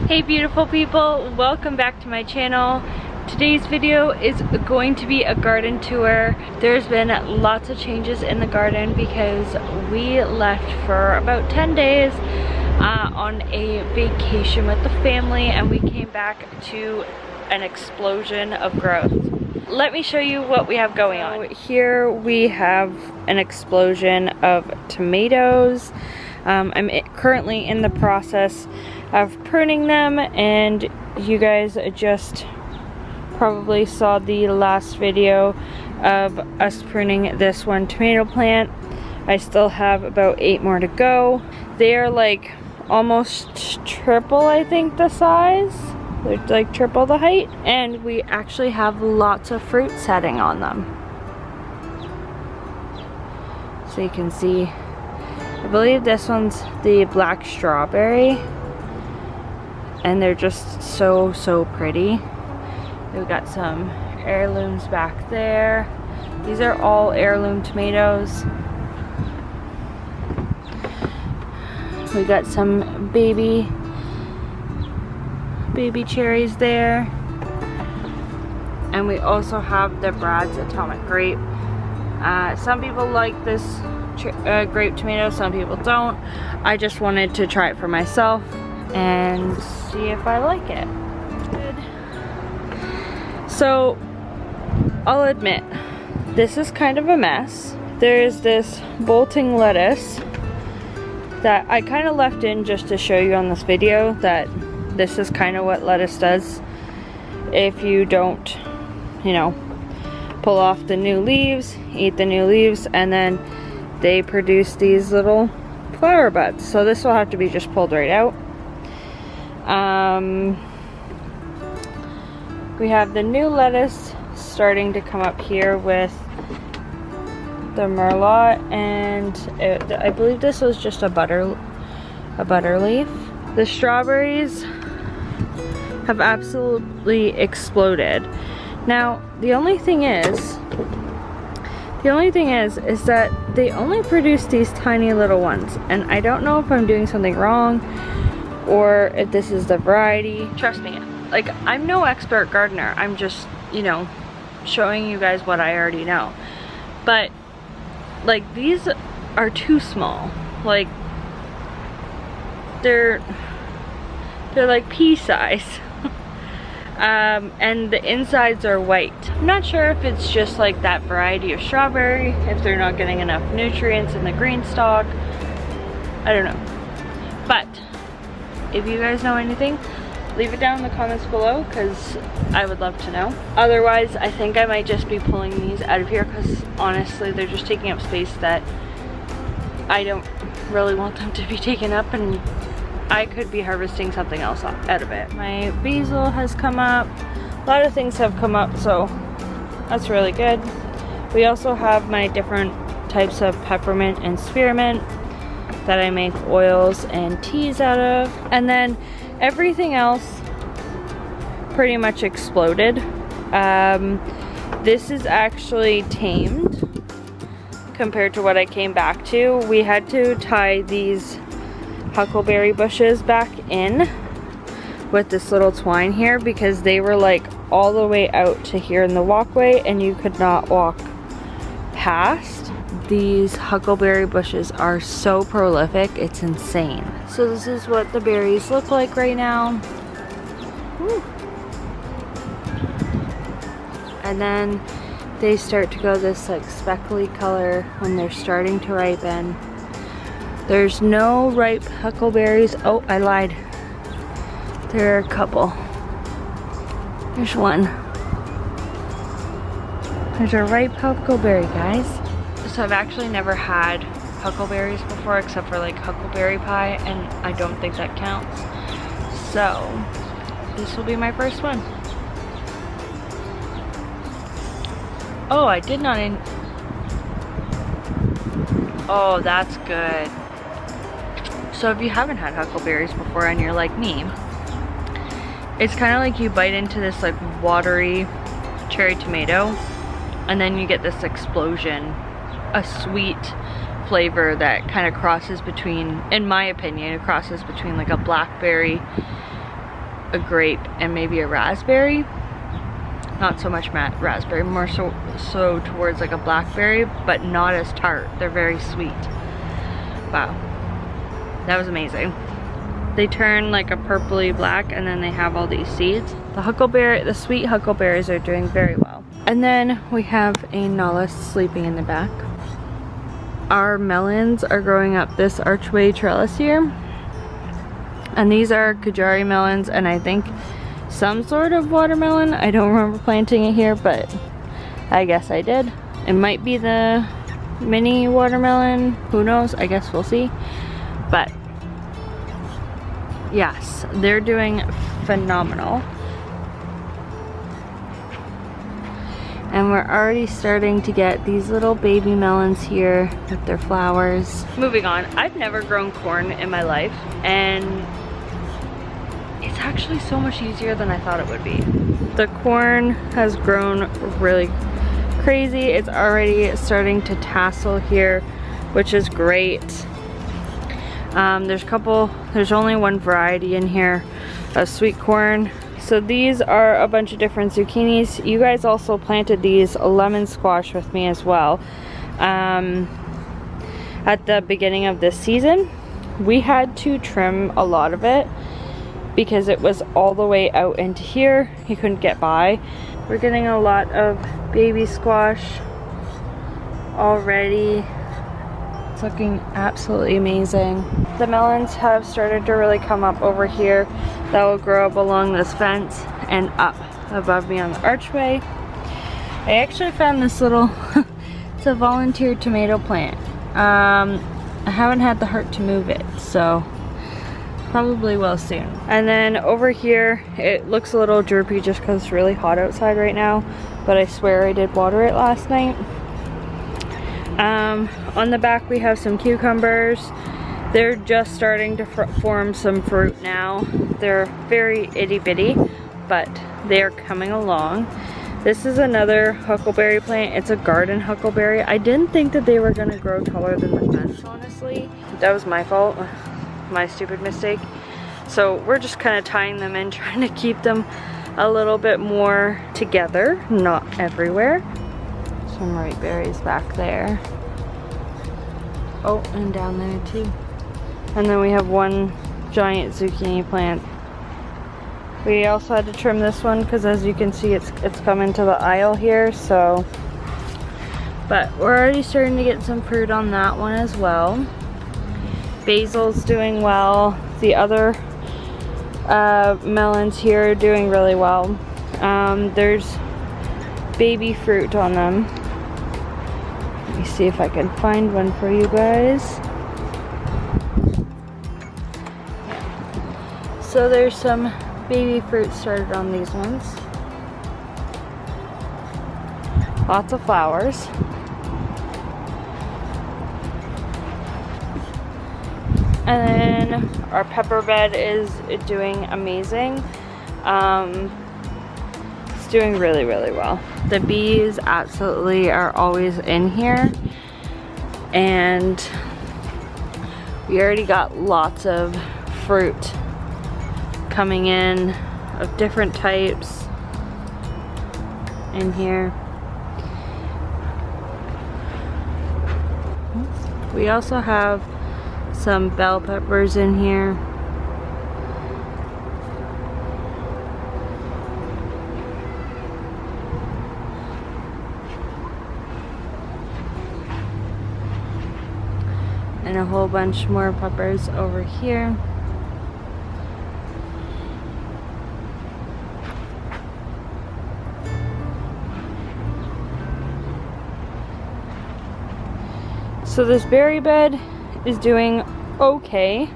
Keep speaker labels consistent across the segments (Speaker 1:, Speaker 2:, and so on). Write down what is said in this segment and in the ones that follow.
Speaker 1: Hey beautiful people, welcome back to my channel. Today's video is going to be a garden tour. There's been lots of changes in the garden because we left for about 10 days on a vacation with the family, and we came back to an explosion of growth. Let me show you what we have going on. Here we have an explosion of tomatoes. I'm currently in the process of pruning them, and you guys just probably saw the last video of us pruning this one tomato plant. I still have about 8 more to go. They are like almost triple, I think, the size. They're like triple the height, and we actually have lots of fruit setting on them. So you can see, I believe this one's the black strawberry, and they're just so pretty. We've got some heirlooms back there. These are all heirloom tomatoes. We got some baby cherries there, and we also have the Brad's Atomic Grape. Some people like this grape tomato, some people don't. I just wanted to try it for myself and see if I like it. So I'll admit, this is kind of a mess. There's this bolting lettuce that I kind of left in just to show you on this video that this is kind of what lettuce does if you don't, you know, pull off the new leaves, eat the new leaves, and then they produce these little flower buds. So this will have to be just pulled right out. We have the new lettuce starting to come up here with the merlot, and I believe this was just a butter leaf. The strawberries have absolutely exploded. Now the only thing is that they only produce these tiny little ones, and I don't know if I'm doing something wrong or if this is the variety. Trust me, like, I'm no expert gardener. I'm just, you know, showing you guys what I already know. But like, these are too small. Like, they're like pea size. And the insides are white. I'm not sure if it's just like that variety of strawberry, if they're not getting enough nutrients in the green stalk. I don't know. But if you guys know anything, leave it down in the comments below, because I would love to know. Otherwise, I think I might just be pulling these out of here, because honestly, they're just taking up space that I don't really want them to be taken up, and I could be harvesting something else out of it. My basil has come up. A lot of things have come up, so that's really good. We also have my different types of peppermint and spearmint that I make oils and teas out of. And then everything else pretty much exploded. This is actually tamed compared to what I came back to. We had to tie these huckleberry bushes back in with this little twine here because they were like all the way out to here in the walkway, and you could not walk past. These huckleberry bushes are so prolific, it's insane. So this is what the berries look like right now. Woo. And then they start to go this like speckly color when they're starting to ripen. There's no ripe huckleberries. Oh, I lied. There are a couple. There's one. There's a ripe huckleberry, guys. So I've actually never had huckleberries before, except for like huckleberry pie, and I don't think that counts. So this will be my first one. Oh, I did not Oh, that's good. So if you haven't had huckleberries before and you're like me, it's kind of like you bite into this like watery cherry tomato, and then you get this explosion, a sweet flavor that kind of crosses between, in my opinion, it crosses between like a blackberry a grape and maybe a raspberry. Not so much raspberry, more so towards like a blackberry, but not as tart. They're very sweet. Wow, that was amazing. They turn like a purpley black, and then they have all these seeds. The sweet huckleberries are doing very well. And then we have a Nala sleeping in the back. Our melons are growing up this archway trellis here. And these are Kajari melons, and I think some sort of watermelon. I don't remember planting it here, but I guess I did. It might be the mini watermelon, who knows, I guess we'll see. But yes, they're doing phenomenal. And we're already starting to get these little baby melons here with their flowers. Moving on, I've never grown corn in my life, and it's actually so much easier than I thought it would be. The corn has grown really crazy. It's already starting to tassel here, which is great. There's only one variety in here of sweet corn. So these are a bunch of different zucchinis. You guys also planted these lemon squash with me as well. At the beginning of this season, we had to trim a lot of it because it was all the way out into here. You couldn't get by. We're getting a lot of baby squash already. It's looking absolutely amazing. The melons have started to really come up over here. That will grow up along this fence and up above me on the archway. I actually found this little, it's a volunteer tomato plant. I haven't had the heart to move it, so probably will soon. And then over here, it looks a little droopy just because it's really hot outside right now, but I swear I did water it last night. On the back we have some cucumbers. They're just starting to form some fruit now. They're very itty bitty, but they are coming along. This is another huckleberry plant. It's a garden huckleberry. I didn't think that they were gonna grow taller than the fence, honestly. That was my fault, my stupid mistake. So we're just kind of tying them in, trying to keep them a little bit more together, not everywhere. Some ripe berries back there. Oh, and down there too. And then we have one giant zucchini plant. We also had to trim this one because, as you can see, it's come into the aisle here, so. But we're already starting to get some fruit on that one as well. Basil's doing well. The other melons here are doing really well. There's baby fruit on them. Let me see if I can find one for you guys. So there's some baby fruit started on these ones. Lots of flowers. And then our pepper bed is doing amazing. It's doing really, really well. The bees absolutely are always in here. And we already got lots of fruit coming in of different types in here. We also have some bell peppers in here. And a whole bunch more peppers over here. So this berry bed is doing okay.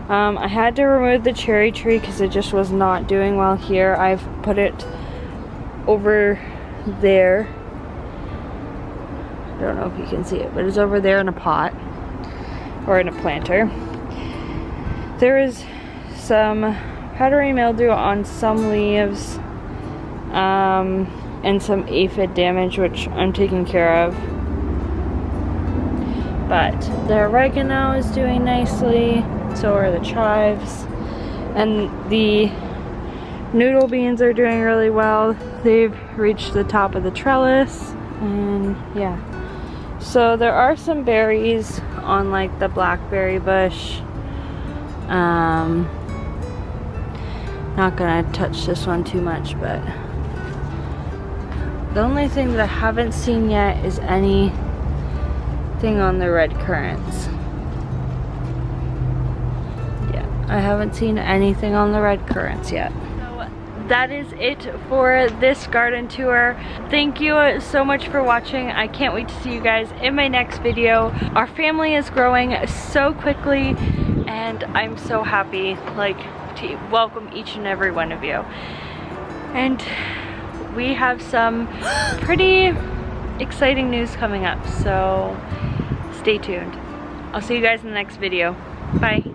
Speaker 1: I had to remove the cherry tree because it just was not doing well here. I've put it over there. I don't know if you can see it, but it's over there in a pot or in a planter. There is some powdery mildew on some leaves and some aphid damage, which I'm taking care of. But the oregano is doing nicely, so are the chives. And the Noodle beans are doing really well. They've reached the top of the trellis, and yeah. So there are some berries on like the blackberry bush. Not gonna touch this one too much, but the only thing that I haven't seen yet is anything on the red currants. Yeah, I haven't seen anything on the red currants yet. So that is it for this garden tour. Thank you so much for watching. I can't wait to see you guys in my next video. Our family is growing so quickly, and I'm so happy like to welcome each and every one of you. And we have some pretty exciting news coming up, so stay tuned. I'll see you guys in the next video. Bye.